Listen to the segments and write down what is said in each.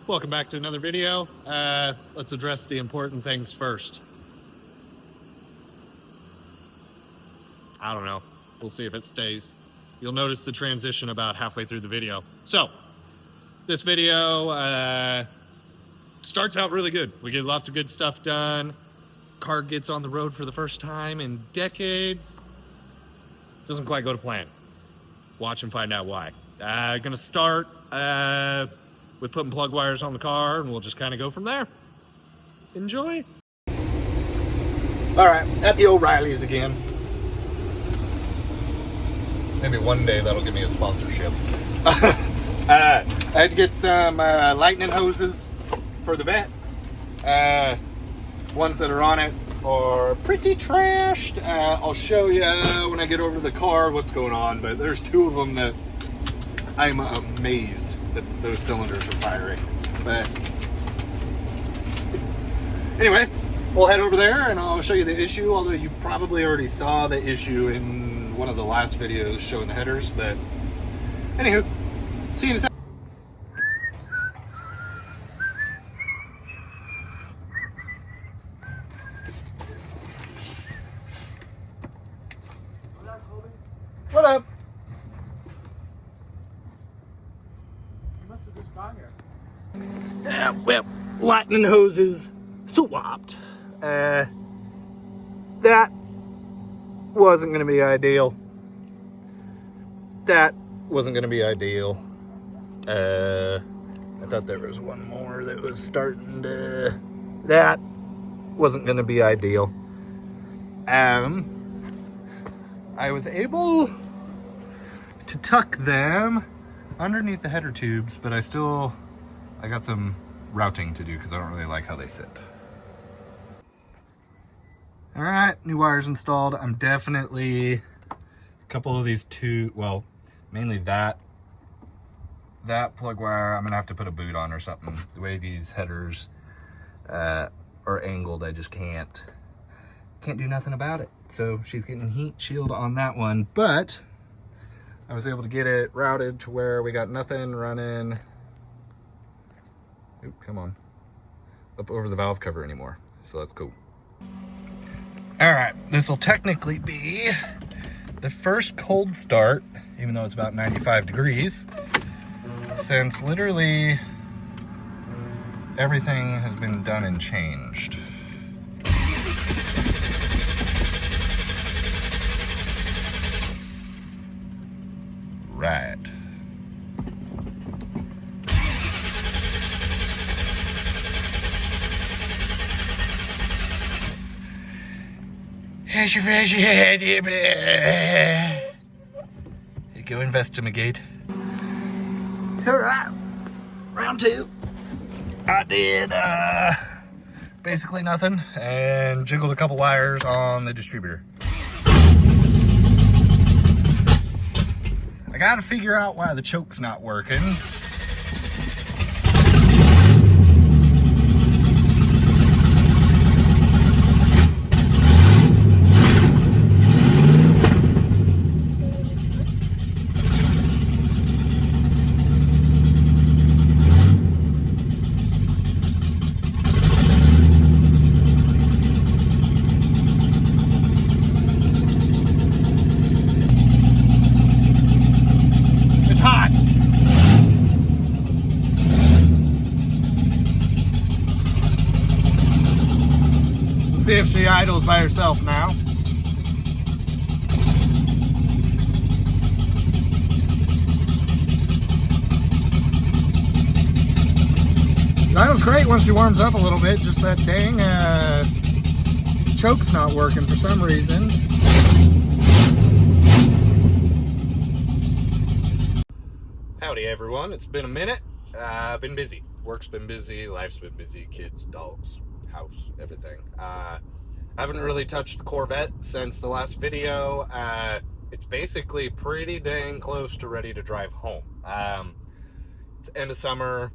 Welcome back to another video. Let's address the important things first. I don't know. We'll see if it stays. You'll notice the transition about halfway through the video. So, this video starts out really good. We get lots of good stuff done. Car gets on the road for the first time in decades. Doesn't quite go to plan. Watch and find out why. Gonna start with putting plug wires on the car, and we'll just kind of go from there. Enjoy. All right, at the O'Reilly's again. Maybe one day that'll give me a sponsorship. I had to get some lightning hoses for the Vette. Ones that are on it are pretty trashed. I'll show you when I get over to the car what's going on, but there's two of them that I'm amazed that those cylinders are firing. But anyway, we'll head over there and I'll show you the issue, although you probably already saw the issue in one of the last videos showing the headers. But anywho, see you in a second. What up? Well, lightning hoses swapped. That wasn't going to be ideal. That wasn't going to be ideal. I thought there was one more that was starting to... That wasn't going to be ideal. I was able to tuck them underneath the header tubes, but I got some routing to do because I don't really like how they sit. All right, new wires installed. I'm definitely a couple of these mainly that plug wire, I'm gonna have to put a boot on or something. The way these headers are angled, I just can't do nothing about it. So she's getting heat shield on that one, but I was able to get it routed to where we got nothing running. Oop, come on. Up over the valve cover anymore. So that's cool. All right, this will technically be the first cold start, even though it's about 95 degrees, since literally everything has been done and changed. Right. As you raise your head, go investigate. All right, round two. I did basically nothing and jiggled a couple wires on the distributor. I gotta figure out why the choke's not working. See if she idles by herself now. She idles great once she warms up a little bit, just that dang choke's not working for some reason. Howdy everyone, it's been a minute. Been busy. Work's been busy, life's been busy, kids, dogs, house, everything. I haven't really touched the Corvette since the last video. It's basically pretty dang close to ready to drive home. It's end of summer.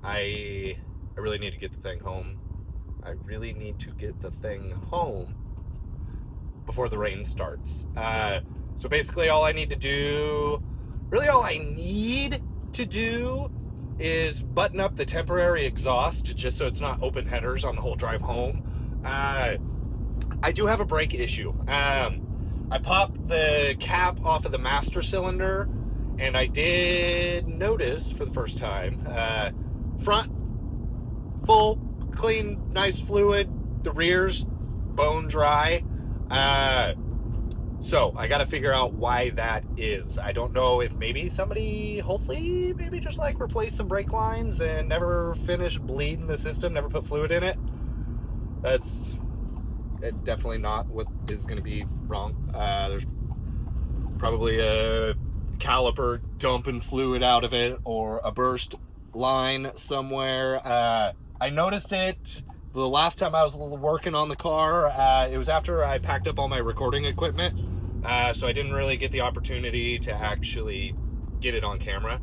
I really need to get the thing home. I really need to get the thing home before the rain starts. So basically all I need to do is button up the temporary exhaust just so it's not open headers on the whole drive home. I do have a brake issue. I popped the cap off of the master cylinder, and I did notice for the first time, front, full, clean, nice fluid. The rear's bone dry. So I got to figure out why that is. I don't know if maybe somebody, hopefully, maybe just like replaced some brake lines and never finished bleeding the system, never put fluid in it. That's definitely not what is going to be wrong. There's probably a caliper dumping fluid out of it or a burst line somewhere. I noticed it the last time I was working on the car. It was after I packed up all my recording equipment, so I didn't really get the opportunity to actually get it on camera.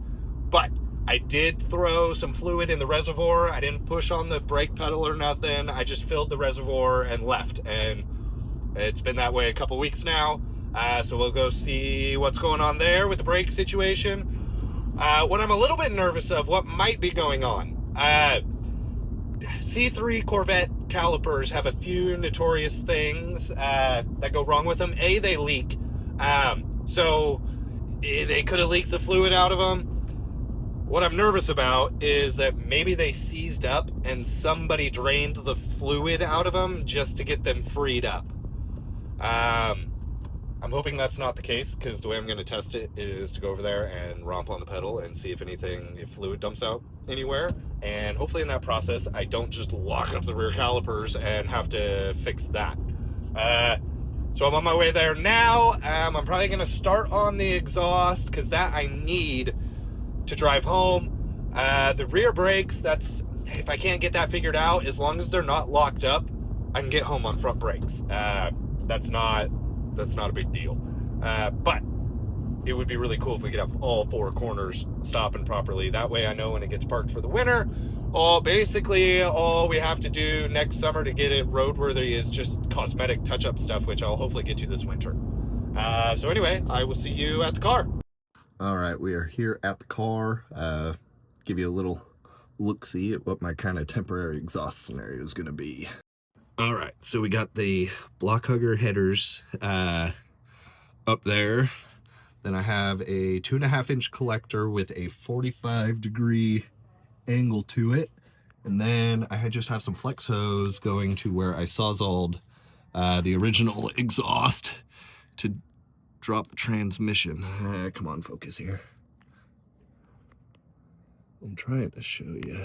But I did throw some fluid in the reservoir. I didn't push on the brake pedal or nothing. I just filled the reservoir and left. And it's been that way a couple weeks now. So we'll go see what's going on there with the brake situation. What I'm a little bit nervous of, what might be going on. C3 Corvette calipers have a few notorious things that go wrong with them. A, they leak. So they could have leaked the fluid out of them. What I'm nervous about is that maybe they seized up and somebody drained the fluid out of them just to get them freed up. I'm hoping that's not the case, because the way I'm going to test it is to go over there and romp on the pedal and see if fluid dumps out anywhere. And hopefully in that process, I don't just lock up the rear calipers and have to fix that. So I'm on my way there now. I'm probably going to start on the exhaust, because that I need to drive home. The rear brakes, if I can't get that figured out, as long as they're not locked up, I can get home on front brakes. That's not a big deal. But it would be really cool if we could have all four corners stopping properly. That way I know when it gets parked for the winter, basically all we have to do next summer to get it roadworthy is just cosmetic touch-up stuff, which I'll hopefully get to this winter. So anyway, I will see you at the car. All right, we are here at the car. Give you a little look-see at what my kind of temporary exhaust scenario is going to be. All right, so we got the block hugger headers up there. Then I have a 2.5-inch collector with a 45-degree angle to it. And then I just have some flex hose going to where I sawzalled the original exhaust to drop the transmission. Come on, focus here. I'm trying to show you.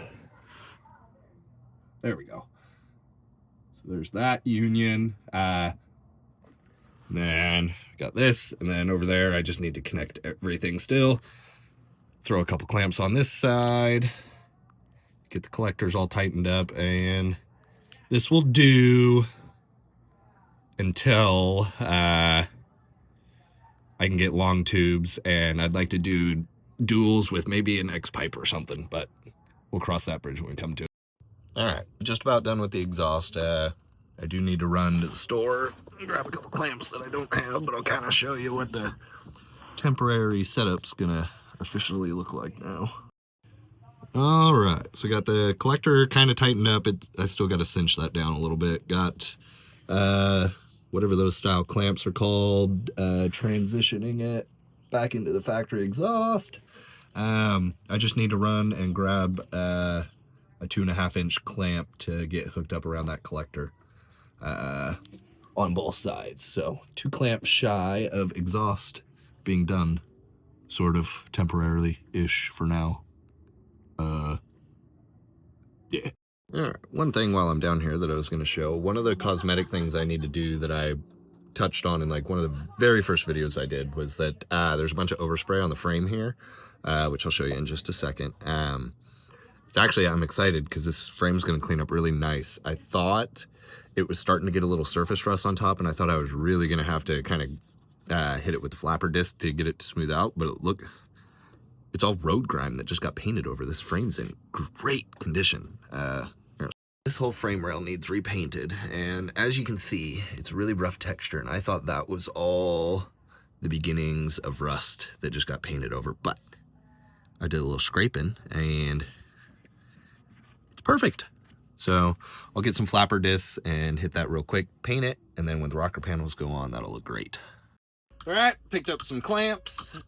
There we go. So there's that union. Then got this, and then over there I just need to connect everything still. Throw a couple clamps on this side. Get the collectors all tightened up, and this will do until I can get long tubes, and I'd like to do duals with maybe an X pipe or something, but we'll cross that bridge when we come to it. All right, just about done with the exhaust. I do need to run to the store and grab a couple clamps that I don't have, but I'll kind of show you what the temporary setup's gonna officially look like now. All right, so got the collector kind of tightened up. I still got to cinch that down a little bit. Got whatever those style clamps are called, transitioning it back into the factory exhaust. I just need to run and grab a 2.5-inch clamp to get hooked up around that collector on both sides. So 2 clamps shy of exhaust being done, sort of temporarily-ish for now. Yeah. All right. One thing while I'm down here that I was going to show, one of the cosmetic things I need to do that I touched on in like one of the very first videos I did was that there's a bunch of overspray on the frame here, which I'll show you in just a second. It's actually, I'm excited because this frame's going to clean up really nice. I thought it was starting to get a little surface rust on top, and I thought I was really going to have to kind of hit it with the flapper disc to get it to smooth out, but look, it's all road grime that just got painted over. This frame's in great condition. This whole frame rail needs repainted, and as you can see, it's really rough texture, and I thought that was all the beginnings of rust that just got painted over, but I did a little scraping and it's perfect. So I'll get some flapper discs and hit that real quick, paint it, and then when the rocker panels go on, that'll look great. All right, picked up some clamps.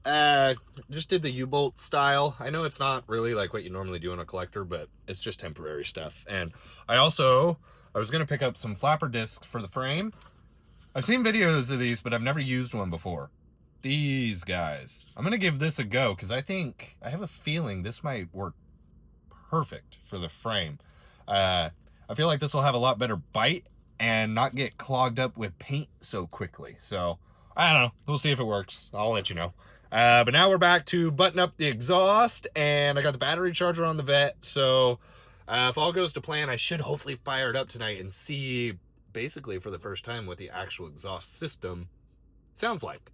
Just did the U-bolt style. I know it's not really like what you normally do in a collector, but it's just temporary stuff. And I was gonna pick up some flapper discs for the frame. I've seen videos of these, but I've never used one before. These guys. I'm gonna give this a go because I have a feeling this might work perfect for the frame. I feel like this will have a lot better bite and not get clogged up with paint so quickly. So I don't know. We'll see if it works. I'll let you know. But now we're back to button up the exhaust, and I got the battery charger on the Vette. So if all goes to plan, I should hopefully fire it up tonight and see basically for the first time what the actual exhaust system sounds like,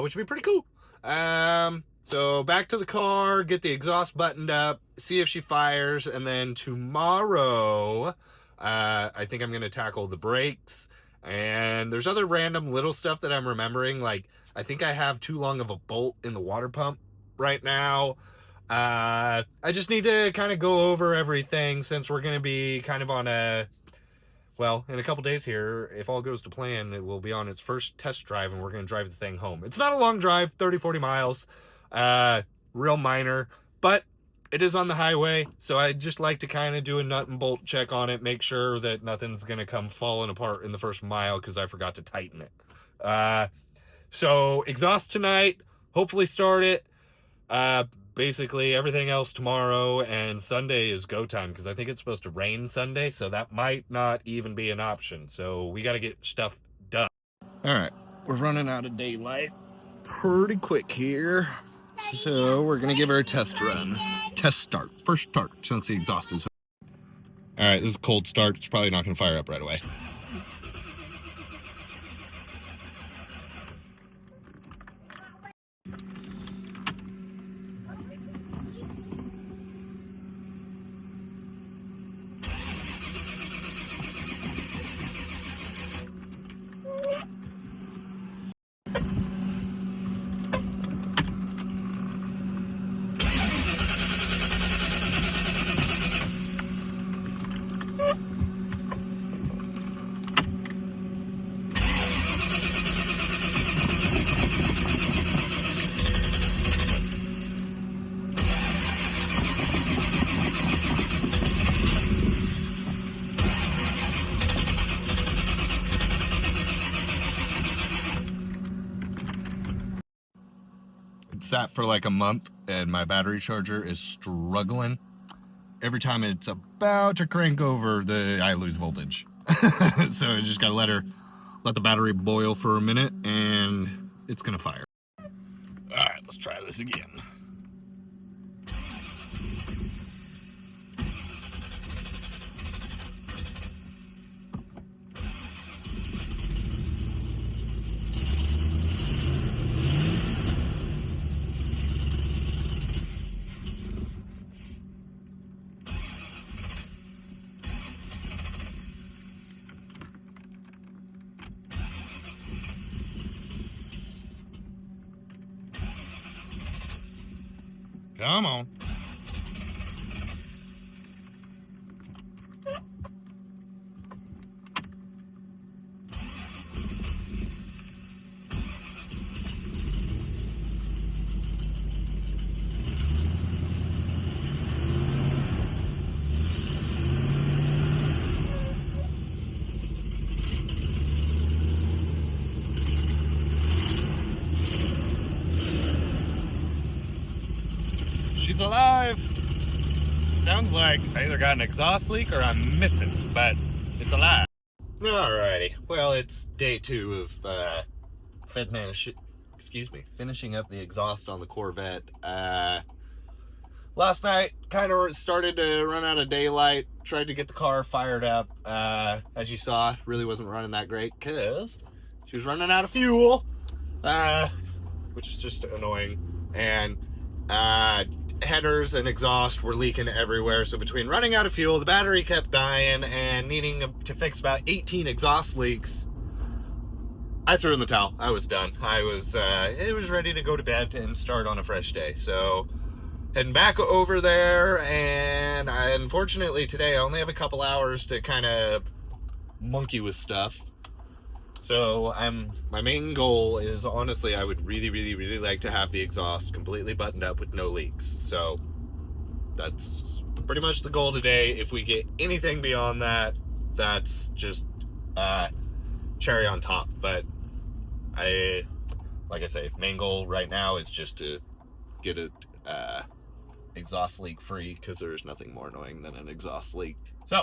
which would be pretty cool. So back to the car, get the exhaust buttoned up, see if she fires, and then tomorrow, I think I'm going to tackle the brakes. And there's other random little stuff that I'm remembering. Like, I think I have too long of a bolt in the water pump right now. I just need to kind of go over everything since we're going to be kind of on in a couple days here, if all goes to plan, it will be on its first test drive and we're going to drive the thing home. It's not a long drive, 30, 40 miles, real minor, but it is on the highway. So I just like to kind of do a nut and bolt check on it, make sure that nothing's going to come falling apart in the first mile because I forgot to tighten it. So exhaust tonight, hopefully start it. Basically everything else tomorrow, and Sunday is go time because I think it's supposed to rain Sunday, so that might not even be an option. So we got to get stuff done. All right, we're running out of daylight pretty quick here, so we're gonna give her a test run. Test start, first start since the exhaust is. All right, this is a cold start. It's probably not gonna fire up right away. Sat for like a month and my battery charger is struggling. Every time it's about to crank over, I lose voltage. So I just gotta let the battery boil for a minute and it's gonna fire. All right, let's try this again. Come on. She's alive. Sounds like I either got an exhaust leak or I'm missing, but it's alive. Alrighty, well, it's day 2 of finishing up the exhaust on the Corvette. Last night kind of started to run out of daylight, tried to get the car fired up. As you saw, really wasn't running that great because she was running out of fuel, which is just annoying. And headers and exhaust were leaking everywhere. So between running out of fuel, the battery kept dying, and needing to fix about 18 exhaust leaks, I threw in the towel. I was done. It was ready to go to bed and start on a fresh day. So heading back over there, and unfortunately today I only have a couple hours to kind of monkey with stuff. So my main goal is, honestly, I would really like to have the exhaust completely buttoned up with no leaks. So that's pretty much the goal today. If we get anything beyond that, that's just cherry on top. But like I say, main goal right now is just to get it exhaust leak free, because there's nothing more annoying than an exhaust leak. So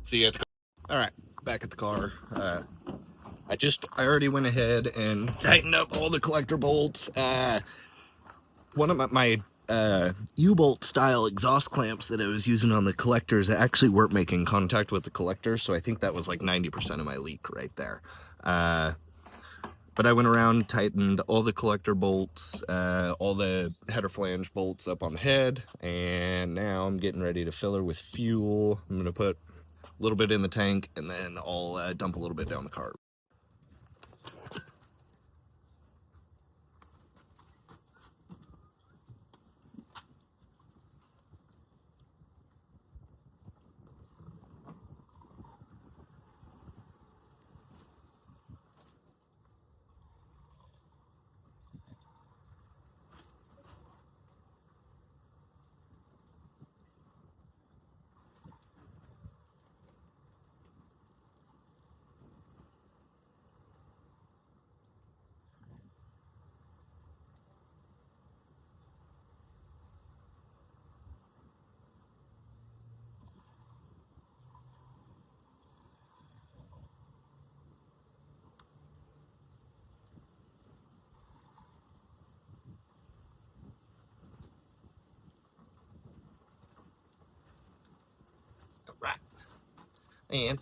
see you at the car. All right, back at the car. I already went ahead and tightened up all the collector bolts. One of my U-bolt style exhaust clamps that I was using on the collectors actually weren't making contact with the collector, so I think that was like 90% of my leak right there. But I went around, tightened all the collector bolts, all the header flange bolts up on the head, and now I'm getting ready to fill her with fuel. I'm going to put a little bit in the tank, and then I'll dump a little bit down the carb. Right. And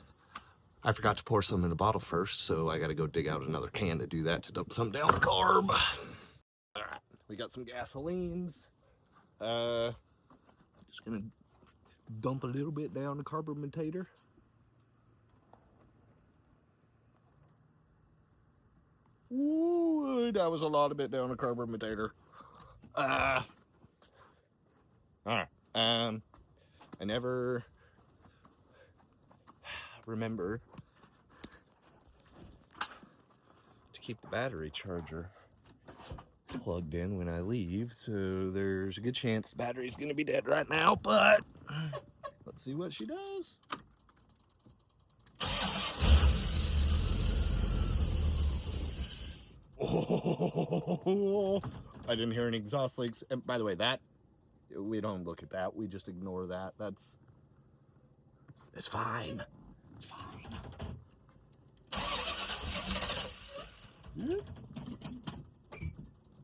I forgot to pour some in the bottle first, so I got to go dig out another can to do that, to dump some down the carb. All right, we got some gasolines. Just gonna dump a little bit down the carburetor. Ooh, that was a lot of bit down the carburetor. All right. I never remember to keep the battery charger plugged in when I leave, so there's a good chance the battery's gonna be dead right now, but let's see what she does. Oh, I didn't hear any exhaust leaks. And by the way, that, we don't look at that, we just ignore that. It's fine. It's fine.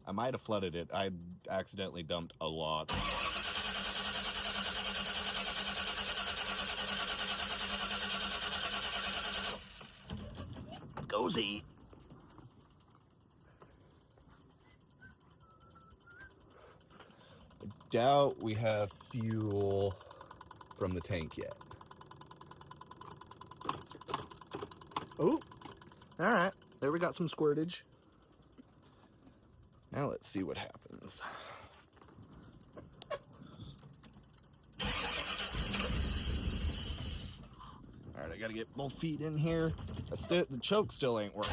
I might have flooded it. I accidentally dumped a lot. Cozy. I doubt we have fuel from the tank yet. Oh, all right. There we got some squirtage. Now let's see what happens. All right, I gotta get both feet in here. The choke still ain't working.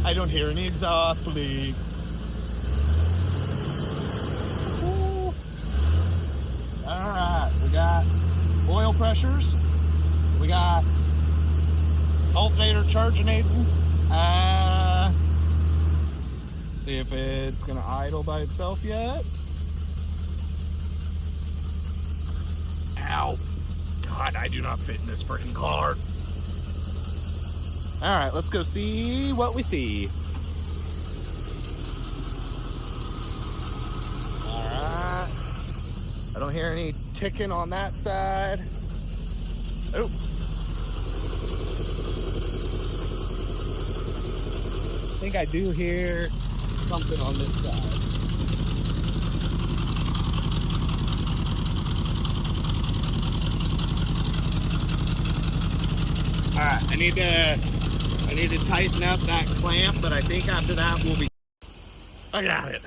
I don't hear any exhaust leaks. Ooh. All right, we got oil pressures. We got alternator charging. See if it's gonna idle by itself yet. Ow! God, I do not fit in this freaking car. All right, let's go see what we see. All right. I don't hear any ticking on that side. Oh. I think I do hear something on this side. I need to tighten up that clamp, but I think after that we'll be... I got it.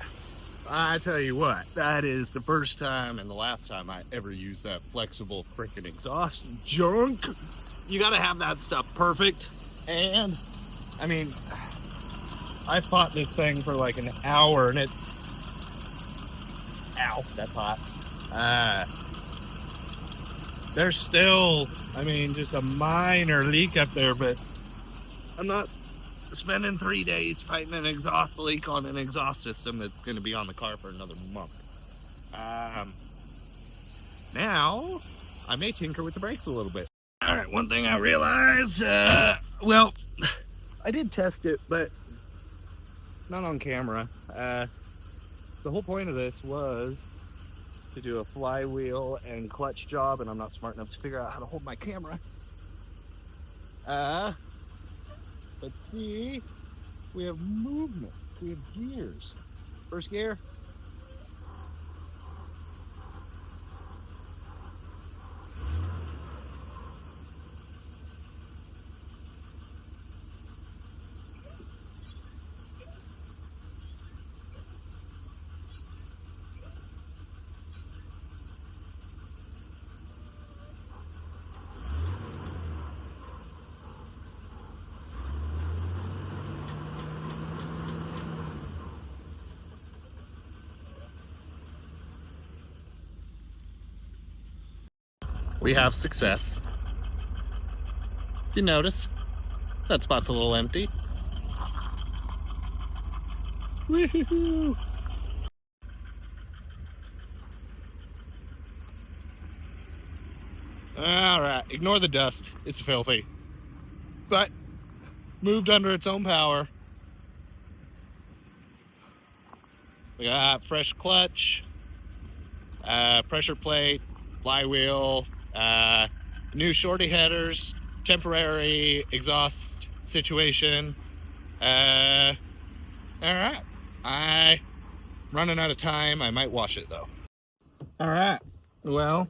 I tell you what, that is the first time and the last time I ever used that flexible freaking exhaust junk. You gotta have that stuff perfect. And, I mean, I fought this thing for like an hour and it's... Ow, that's hot. There's still, I mean, just a minor leak up there, but I'm not spending 3 days fighting an exhaust leak on an exhaust system that's going to be on the car for another month. Now, I may tinker with the brakes a little bit. All right, one thing I realized, well, I did test it, but not on camera. The whole point of this was to do a flywheel and clutch job, and I'm not smart enough to figure out how to hold my camera. Let's see. We have movement. We have gears. First gear. We have success. If you notice, that spot's a little empty. Woohoo! Alright, ignore the dust. It's filthy. But, moved under its own power. We got fresh clutch, pressure plate, flywheel, new shorty headers, temporary exhaust situation. All right, I'm running out of time. I might wash it though. All right, well,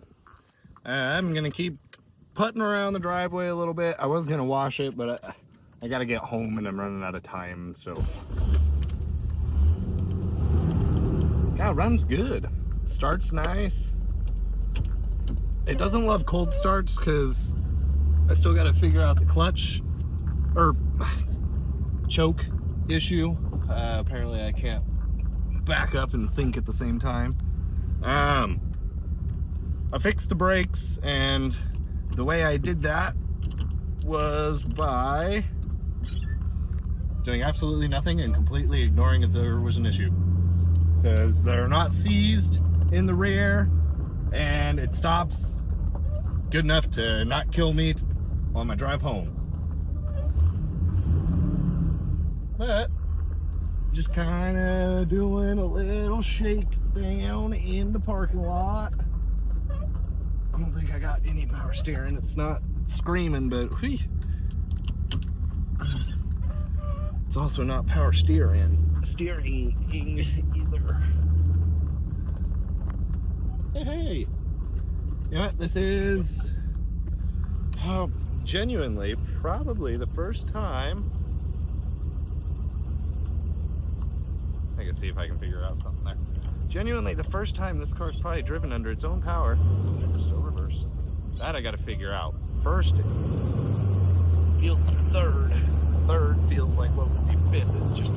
I'm gonna keep putting around the driveway a little bit. I was gonna wash it, but I gotta get home and I'm running out of time, so. God, runs good. Starts nice. It doesn't love cold starts because I still got to figure out the clutch or choke issue. Apparently I can't back up and think at the same time. I fixed the brakes, and the way I did that was by doing absolutely nothing and completely ignoring if there was an issue. Because they're not seized in the rear, and it stops good enough to not kill me on my drive home. But just kind of doing a little shakedown in the parking lot. I don't think I got any power steering. It's not screaming, but whee. It's also not power steering either. Hey, you know what? This is genuinely probably the first time. I can see if I can figure out something there. Genuinely the first time this car's probably driven under its own power. Still reverse. That I got to figure out. First, it feels like third. Third feels like what would be fifth. It's just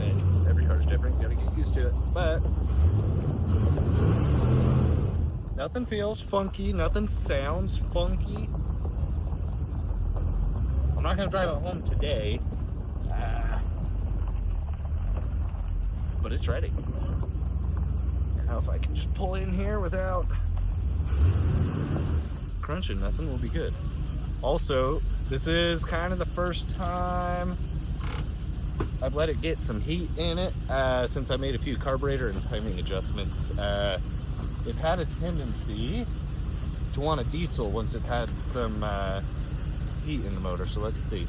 every car's different. You got to get used to it. But nothing feels funky. Nothing sounds funky. I'm not going to drive it home today. But it's ready. Now if I can just pull in here without crunching nothing, we'll be good. Also, this is kind of the first time I've let it get some heat in it since I made a few carburetor and timing adjustments. It had a tendency to want a diesel once it had some heat in the motor, so let's see.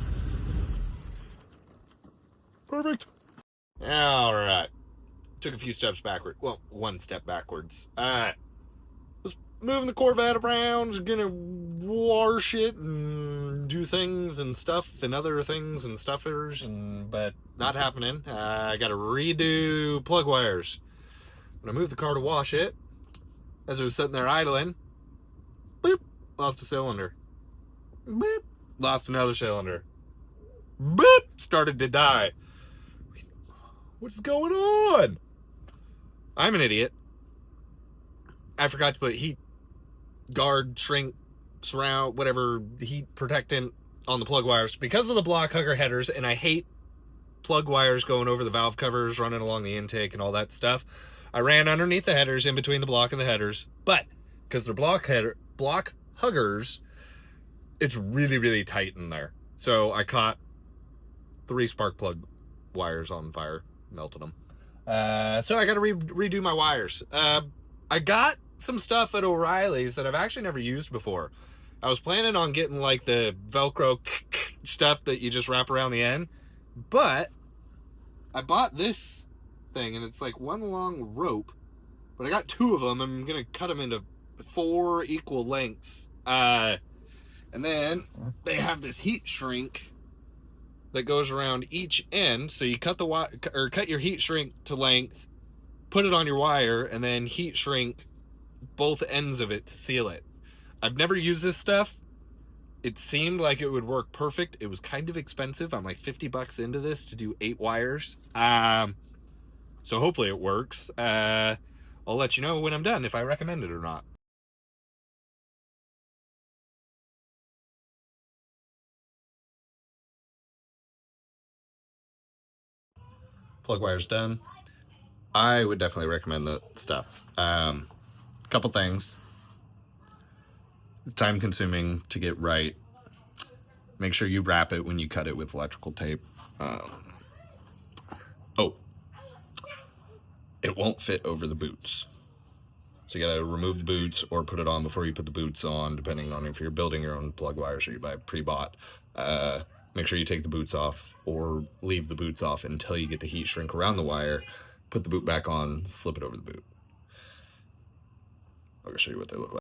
Perfect. All right. Took a few steps backward. Well, one step backwards. Was moving the Corvette around, was gonna wash it and do things and stuff and other things and stuffers, but not happening. I got to redo plug wires. When I moved the car to wash it, as it was sitting there idling, boop, lost a cylinder. Boop, lost another cylinder. Boop, started to die. What's going on? I'm an idiot. I forgot to put heat guard, shrink, surround, whatever, heat protectant on the plug wires because of the block hugger headers, and I hate plug wires going over the valve covers, running along the intake and all that stuff. I ran underneath the headers, in between the block and the headers, but because they're block huggers, it's really tight in there. So I caught 3 spark plug wires on fire, melted them. So I got to redo my wires. I got some stuff at O'Reilly's that I've actually never used before. I was planning on getting like the Velcro stuff that you just wrap around the end, but I bought this thing and it's like one long rope, but I got 2 of them. I'm gonna cut them into 4 equal lengths, and then they have this heat shrink that goes around each end. So you cut the wire, or cut your heat shrink to length, put it on your wire, and then heat shrink both ends of it to seal it. I've never used this stuff. It seemed like it would work perfect. It was kind of expensive. I'm like $50 into this to do 8 wires. So hopefully it works. I'll let you know when I'm done if I recommend it or not. Plug wires done. I would definitely recommend the stuff. Couple things. It's time consuming to get right. Make sure you wrap it when you cut it with electrical tape. It won't fit over the boots. So you gotta remove the boots or put it on before you put the boots on, depending on if you're building your own plug wires or you buy pre-bought. Make sure you take the boots off or leave the boots off until you get the heat shrink around the wire. Put the boot back on, slip it over the boot. I'll show you what they look like.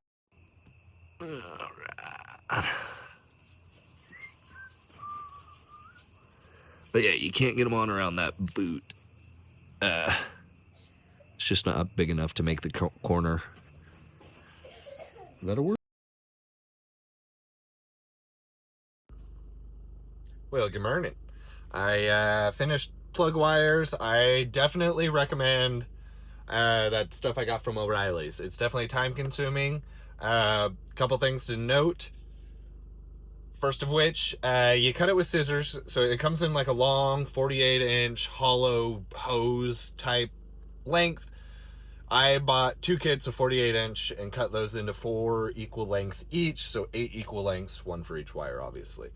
Alright. But yeah, you can't get them on around that boot. It's just not big enough to make the corner. That'll work. Well, good morning. I finished plug wires. I definitely recommend that stuff I got from O'Reilly's. It's definitely time consuming. Couple things to note. First of which, you cut it with scissors. So it comes in like a long 48-inch hollow hose type length. I bought 2 kits of 48-inch and cut those into 4 equal lengths each. So 8 equal lengths, 1 for each wire, obviously.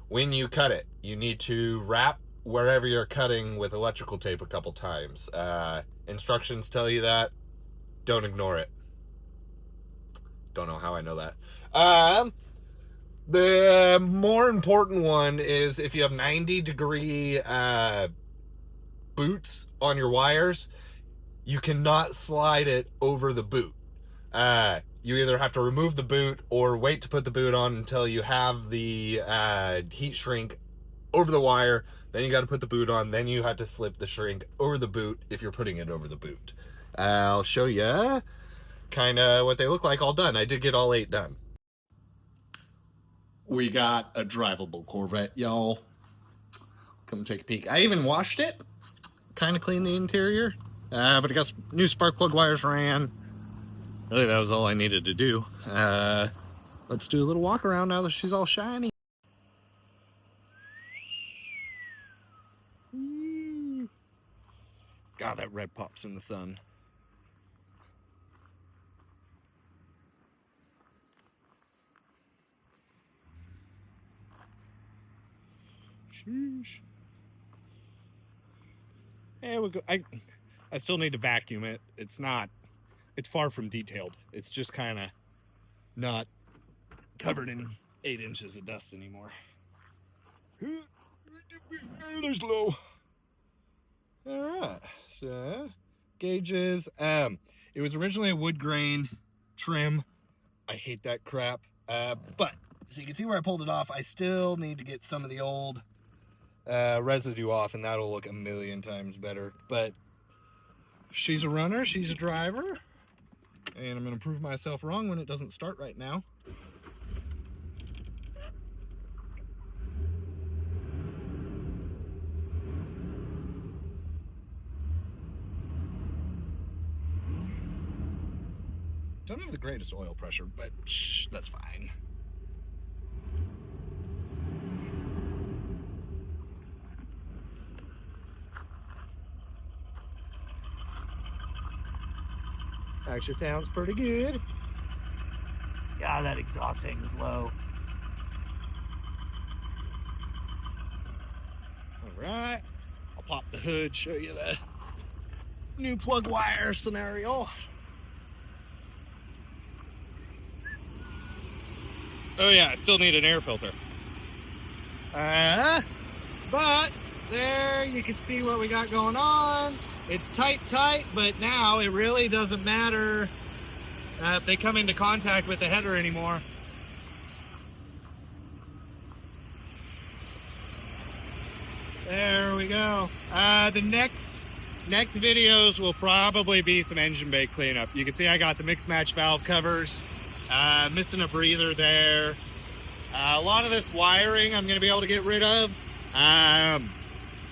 When you cut it, you need to wrap wherever you're cutting with electrical tape a couple times. Instructions tell you that. Don't ignore it. Don't know how I know that. The more important one is if you have 90-degree boots on your wires, you cannot slide it over the boot. You either have to remove the boot or wait to put the boot on until you have the heat shrink over the wire. Then you got to put the boot on. Then you have to slip the shrink over the boot if you're putting it over the boot. I'll show you kind of what they look like all done. I did get all 8 done. We got a drivable Corvette, y'all. Come take a peek. I even washed it. Kind of cleaned the interior. But I got some new spark plug wires ran. Really, that was all I needed to do. Let's do a little walk around now that she's all shiny. God, that red pops in the sun. Sheesh. Yeah, we'll go. I still need to vacuum it. It's far from detailed. It's just kind of not covered in 8 inches of dust anymore. There's low. All right, so gauges. It was originally a wood grain trim. I hate that crap, but So you can see where I pulled it off. I still need to get some of the old residue off, and that'll look a million times better. But she's a runner, she's a driver, and I'm gonna prove myself wrong when it doesn't start right now. Don't have the greatest oil pressure, but shh, that's fine. Actually sounds pretty good. Yeah, that exhaust tank is low. All right, I'll pop the hood, show you the new plug wire scenario. Oh yeah, I still need an air filter. But there you can see what we got going on. It's tight, but now it really doesn't matter if they come into contact with the header anymore. There we go. The next videos will probably be some engine bay cleanup. You can see I got the mix match valve covers, missing a breather there. A lot of this wiring I'm going to be able to get rid of.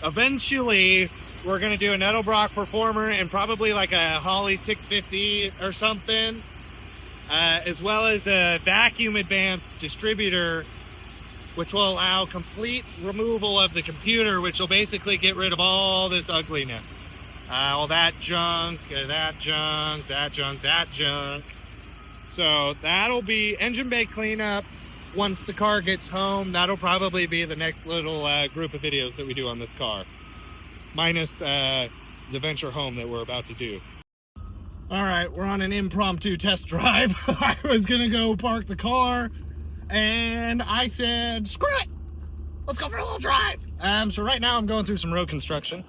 Eventually, we're going to do an Edelbrock Performer and probably like a Holley 650 or something, as well as a vacuum advanced distributor, which will allow complete removal of the computer, which will basically get rid of all this ugliness. All that junk, that junk, that junk, that junk. So that'll be engine bay cleanup. Once the car gets home, that'll probably be the next little group of videos that we do on this car. Minus the venture home that we're about to do. All right, we're on an impromptu test drive. I was gonna go park the car, and I said, screw it, let's go for a little drive. So right now I'm going through some road construction.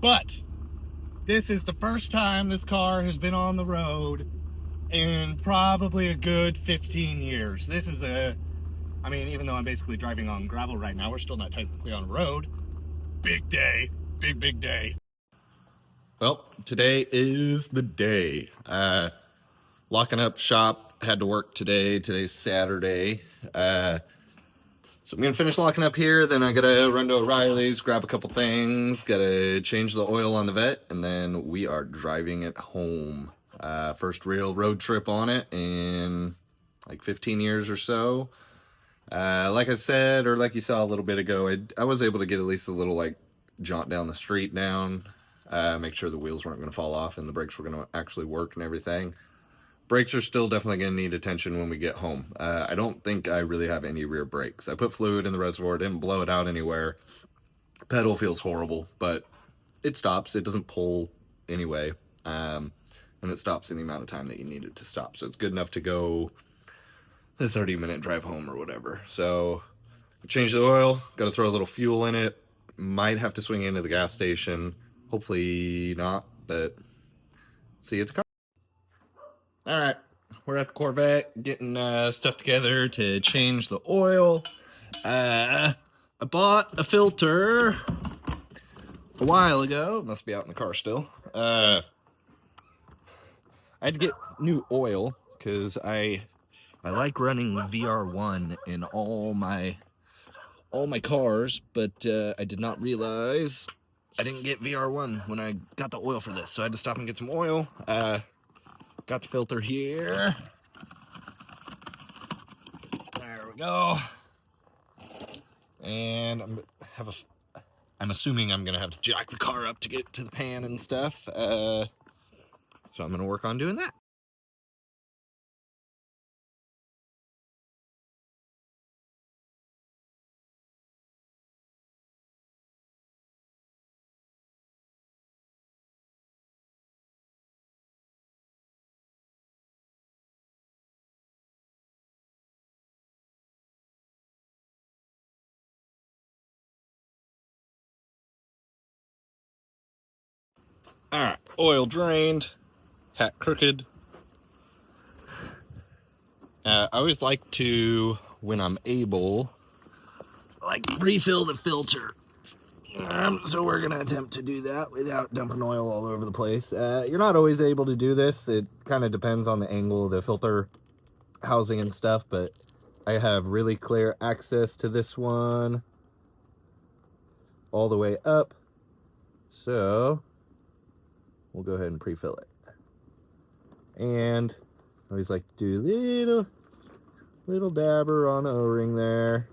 But this is the first time this car has been on the road in probably a good 15 years. This is I mean, even though I'm basically driving on gravel right now, we're still not technically on a road. Big day, big day. Well, today is the day. Locking up shop, had to work today. Today's Saturday. So I'm gonna finish locking up here, then I gotta run to O'Reilly's, grab a couple things, gotta change the oil on the Vette, and then we are driving it home. First real road trip on it in like 15 years or so. Like I said, or like you saw a little bit ago, I was able to get at least a little like jaunt down the street down, make sure the wheels weren't gonna fall off and the brakes were gonna actually work and everything. Brakes are still definitely going to need attention when we get home. I don't think I really have any rear brakes. I put fluid in the reservoir, didn't blow it out anywhere. Pedal feels horrible, but it stops. It doesn't pull anyway. And it stops in the amount of time that you need it to stop. So it's good enough to go a 30-minute drive home or whatever. So change the oil, got to throw a little fuel in it. Might have to swing into the gas station. Hopefully not, but see you at the car. All right, we're at the Corvette getting stuff together to change the oil. I bought a filter a while ago. It must be out in the car still. I had to get new oil because I like running VR1 in all my cars, but I did not realize I didn't get VR1 when I got the oil for this, so I had to stop and get some oil. Got the filter here. There we go. And I'm assuming I'm gonna have to jack the car up to get to the pan and stuff. So I'm gonna work on doing that. All right, oil drained, hat crooked. I always like to, when I'm able, like refill the filter. So we're gonna attempt to do that without dumping oil all over the place. You're not always able to do this. It kind of depends on the angle of the filter housing and stuff, but I have really clear access to this one all the way up. So we'll go ahead and pre-fill it. And I always like to do little dabber on the O-ring there.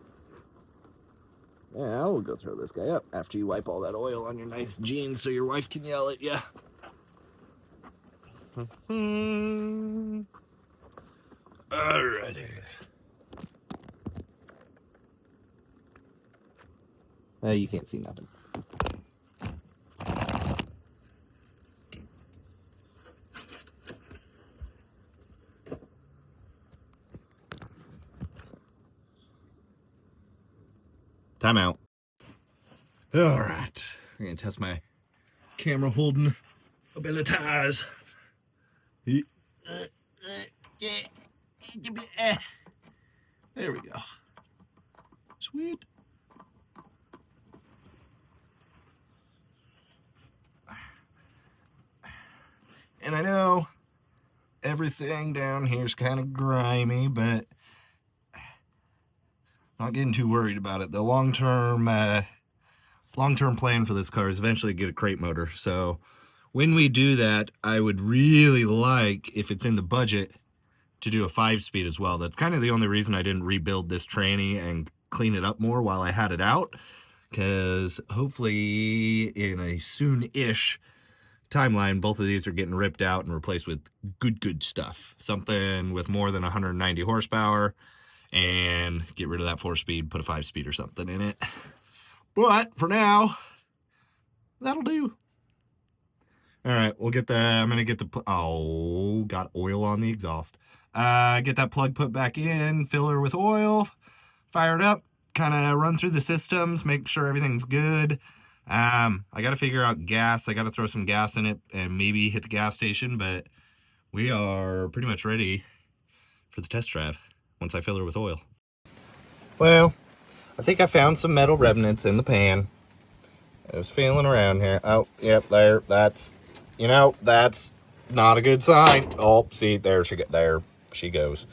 Yeah, we'll go throw this guy up after you wipe all that oil on your nice jeans so your wife can yell at you. Alrighty. You can't see nothing. Time out. All right, we're gonna test my camera holding abilities. There we go. Sweet. And I know everything down here is kind of grimy, but not getting too worried about it. The long-term plan for this car is eventually get a crate motor. So when we do that, I would really like, if it's in the budget, to do a 5-speed as well. That's kind of the only reason I didn't rebuild this tranny and clean it up more while I had it out, because hopefully in a soon-ish timeline, both of these are getting ripped out and replaced with good stuff. Something with more than 190 horsepower, and get rid of that 4-speed, put a 5-speed or something in it. But for now, that'll do. All right, we'll get the, I'm gonna get the, oh, got oil on the exhaust. Get that plug put back in, fill her with oil, fire it up, kind of run through the systems, make sure everything's good. I got to figure out gas. I got to throw some gas in it and maybe hit the gas station, but we are pretty much ready for the test drive once I fill her with oil. Well, I think I found some metal remnants in the pan. I was feeling around here. Oh, yep, there. That's, you know, that's not a good sign. Oh, see, there she goes.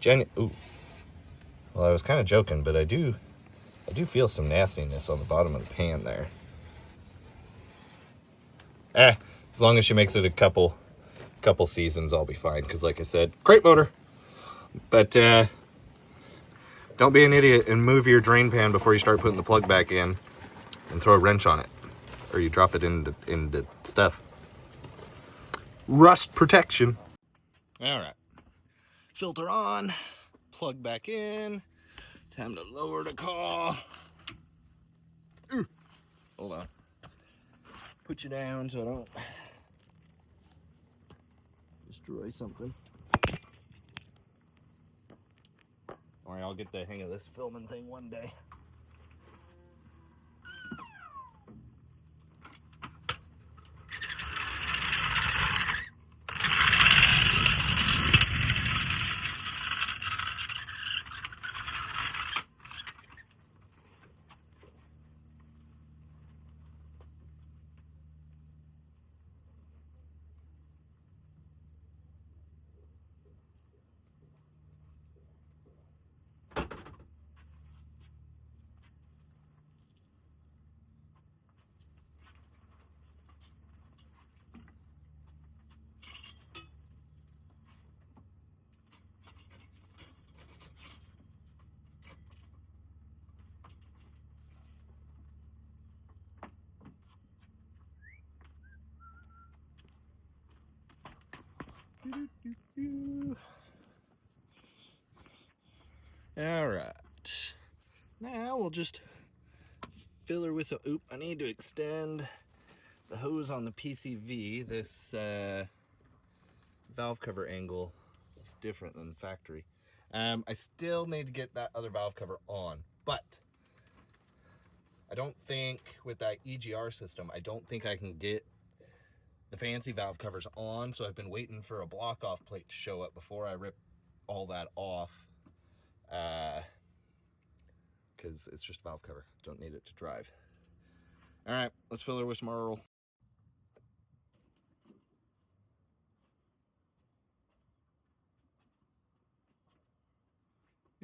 Jenny, ooh. Well, I was kind of joking, but I do feel some nastiness on the bottom of the pan there. As long as she makes it a couple seasons, I'll be fine. Because like I said, crate motor. But don't be an idiot and move your drain pan before you start putting the plug back in, and throw a wrench on it, or you drop it into stuff. Rust protection. All right, filter on, plug back in. Time to lower the car. Ooh. Hold on. Put you down so I don't destroy something. All right, I'll get the hang of this filming thing one day. All right, now we'll just fill her with some, oop, I need to extend the hose on the PCV. This valve cover angle is different than factory. I still need to get that other valve cover on, but I don't think with that EGR system, I don't think I can get the fancy valve covers on, so I've been waiting for a block off plate to show up before I rip all that off because it's just a valve cover. Don't need it to drive. All right, let's fill her with some Earl.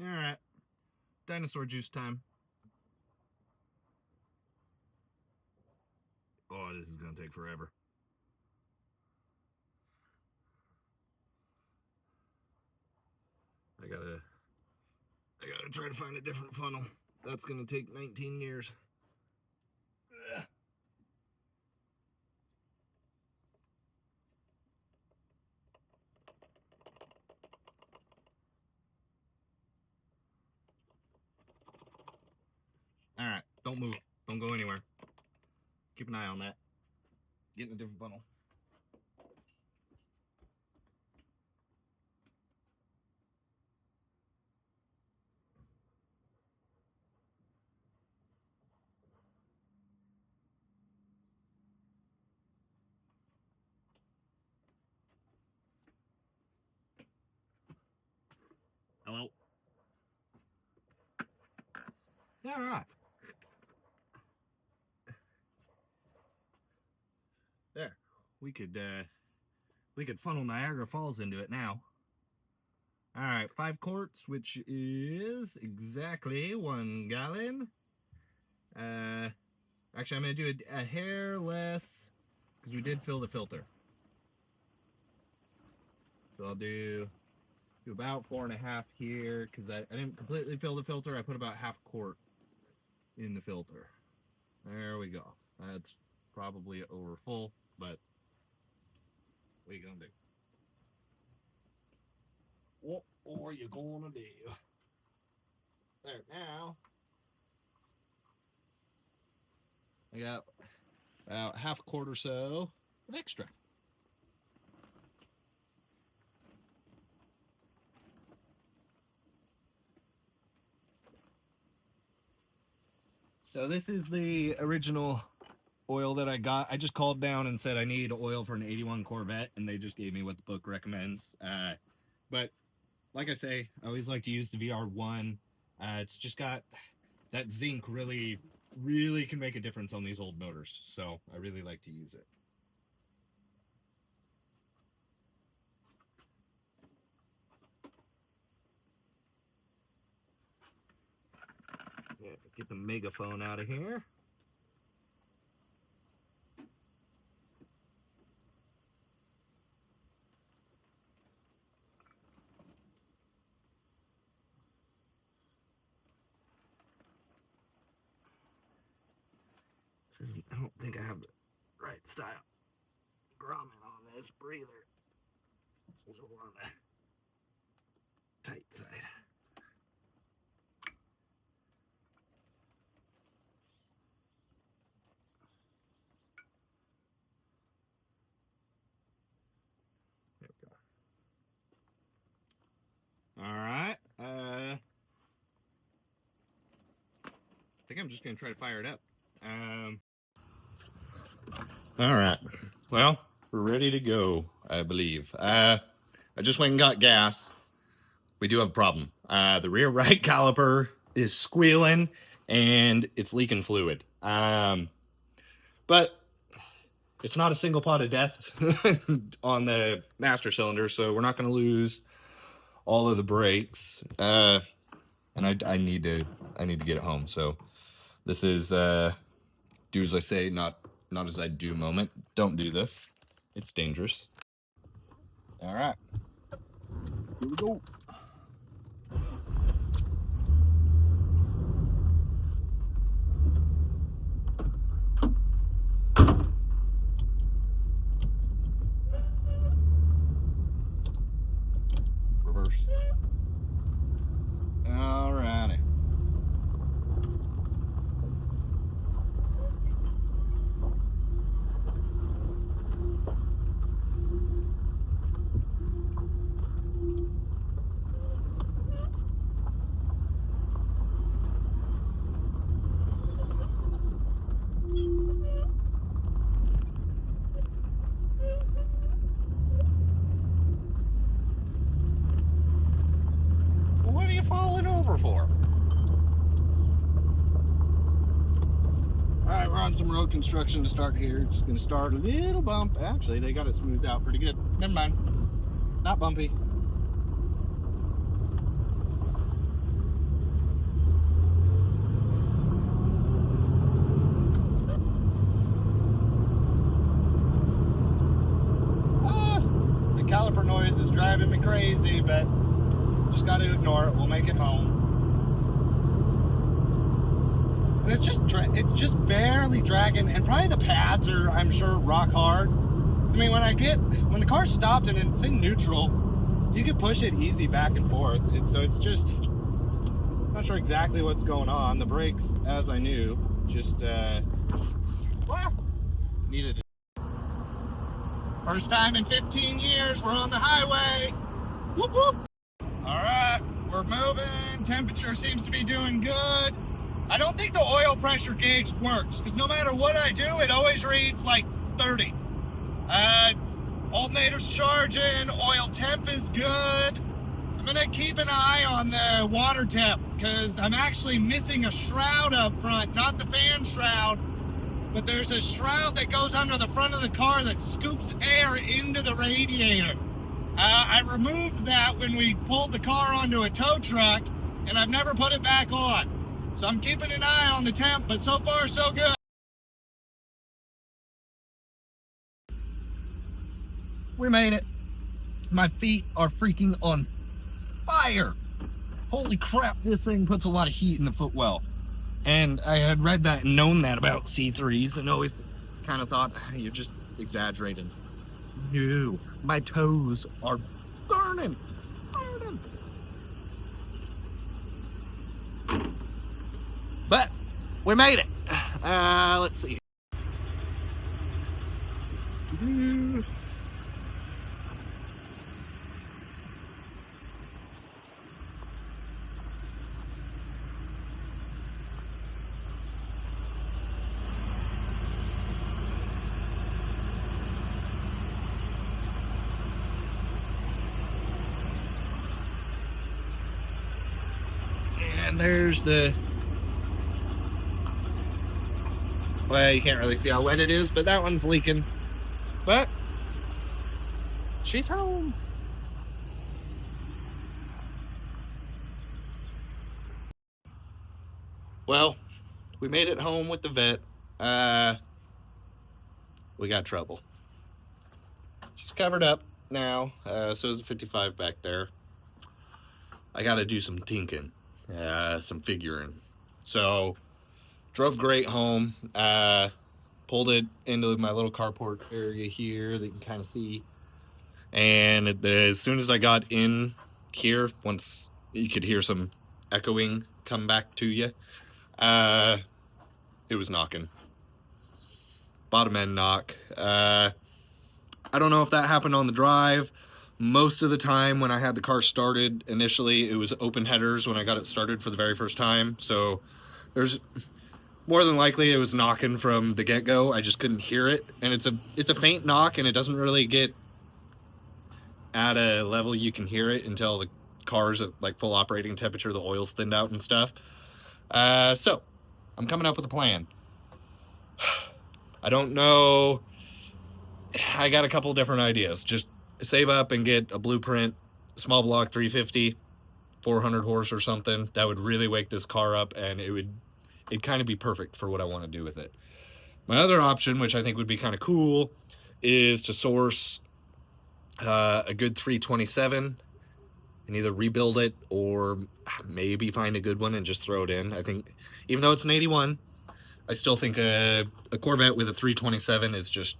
All right, dinosaur juice time. Oh, this is gonna take forever. I gotta try to find a different funnel. That's gonna take 19 years. Ugh. All right, don't move. Don't go anywhere. Keep an eye on that. Get in a different funnel. Hello. All right. There. We could funnel Niagara Falls into it now. All right, 5 quarts, which is exactly 1 gallon. Actually, I'm gonna do a hair less because we did fill the filter. So I'll do about 4.5 here because I didn't completely fill the filter. I put about 1/2 quart in the filter. There we go. That's probably over full, but what are you gonna do? What are you gonna do? There, now I got about 1/2 quart or so of extra. So this is the original oil that I got. I just called down and said I need oil for an 81 Corvette, and they just gave me what the book recommends. But like I say, I always like to use the VR1. It's just got that zinc really can make a difference on these old motors, so I really like to use it. Yeah, get the megaphone out of here. I don't think I have the right style grommet on this breather. It's a little on the tight side. There we go. All right. I think I'm just gonna try to fire it up. All right. Well, we're ready to go, I believe. I just went and got gas. We do have a problem. The rear right caliper is squealing and it's leaking fluid. But it's not a single pot of death on the master cylinder, so we're not going to lose all of the brakes. And I need to get it home. So this is do as I say, not as I do moment. Don't do this. It's dangerous. All right. Here we go. Reverse. All righty. bumper for? Alright, we're on some road construction to start here. Just gonna start a little bump. Actually, they got it smoothed out pretty good. Never mind. Not bumpy. The caliper noise is driving me crazy, but just got to ignore it. We'll make it home. And it's just barely dragging, and probably the pads are, I'm sure, rock hard. So, I mean, when the car stopped and it's in neutral, you can push it easy back and forth. So it's just, not sure exactly what's going on. The brakes, as I knew, just needed it. First time in 15 years, we're on the highway. Whoop whoop. All right, we're moving. Temperature seems to be doing good. I don't think the oil pressure gauge works, because no matter what I do, it always reads like 30. Alternator's charging, oil temp is good. I'm gonna keep an eye on the water temp, because I'm actually missing a shroud up front, not the fan shroud, but there's a shroud that goes under the front of the car that scoops air into the radiator. I removed that when we pulled the car onto a tow truck, and I've never put it back on. So I'm keeping an eye on the temp, but so far so good. We made it. My feet are freaking on fire. Holy crap, this thing puts a lot of heat in the footwell. And I had read that and known that about C3s and always kind of thought, you're just exaggerating. No, my toes are burning. But we made it. Let's see. And there's the, well, you can't really see how wet it is, but that one's leaking. But she's home. Well, we made it home with the vet. We got trouble. She's covered up now, so is a 55 back there. I gotta do some tinking, some figuring. So, drove great home, pulled it into my little carport area here that you can kind of see. And as soon as I got in here, once you could hear some echoing come back to you, it was knocking. Bottom end knock. I don't know if that happened on the drive. Most of the time when I had the car started initially, it was open headers when I got it started for the very first time. So there's more than likely it was knocking from the get-go. I just couldn't hear it. And it's a faint knock, and it doesn't really get at a level you can hear it until the car's at like full operating temperature, the oil's thinned out and stuff. So I'm coming up with a plan. I don't know. I got a couple different ideas. Just save up and get a blueprint, small block 350, 400 horse or something. That would really wake this car up, and it'd kind of be perfect for what I want to do with it. My other option, which I think would be kind of cool, is to source a good 327 and either rebuild it or maybe find a good one and just throw it in. I think, even though it's an 81, I still think a Corvette with a 327 is just,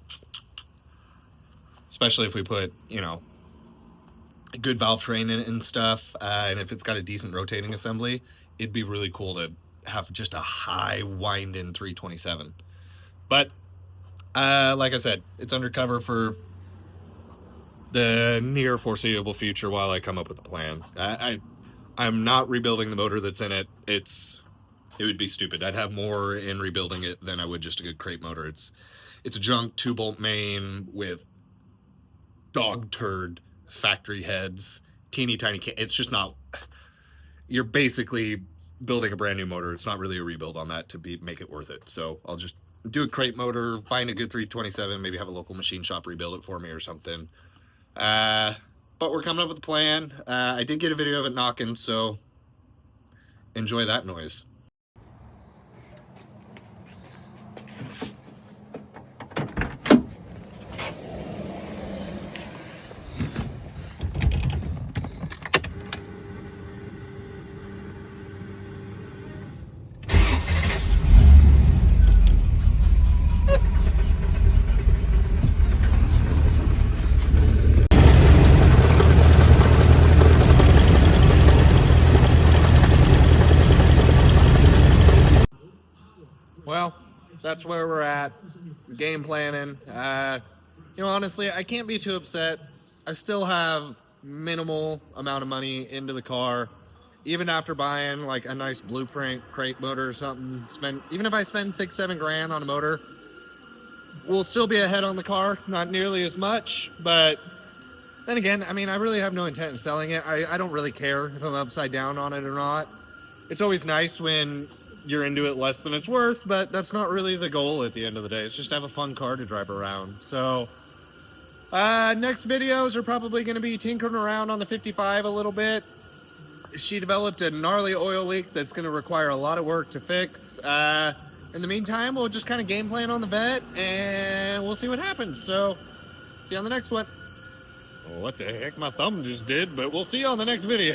especially if we put, a good valve train in it and stuff, and if it's got a decent rotating assembly, it'd be really cool to have just a high wind-in 327. But, like I said, it's undercover for the near foreseeable future while I come up with a plan. I'm not rebuilding the motor that's in it. It would be stupid. I'd have more in rebuilding it than I would just a good crate motor. It's a junk 2-bolt main with dog turd factory heads, teeny tiny. It's just not. you're basically building a brand new motor. It's not really a rebuild on that to make it worth it. So I'll just do a crate motor, find a good 327, maybe have a local machine shop rebuild it for me or something. But we're coming up with a plan. I did get a video of it knocking, so enjoy that noise. Well, that's where we're at. Game planning. Honestly, I can't be too upset. I still have minimal amount of money into the car. Even after buying like a nice blueprint crate motor or something, even if I spend $6-7 grand on a motor, we'll still be ahead on the car. Not nearly as much, but then again, I mean, I really have no intent of selling it. I don't really care if I'm upside down on it or not. It's always nice when you're into it less than it's worth, but that's not really the goal at the end of the day. It's just to have a fun car to drive around. So next videos are probably going to be tinkering around on the 55 a little bit. She developed a gnarly oil leak that's going to require a lot of work to fix. In the meantime, we'll just kind of game plan on the vet and we'll see what happens. So see you on the next one. What the heck my thumb just did, but we'll see you on the next video.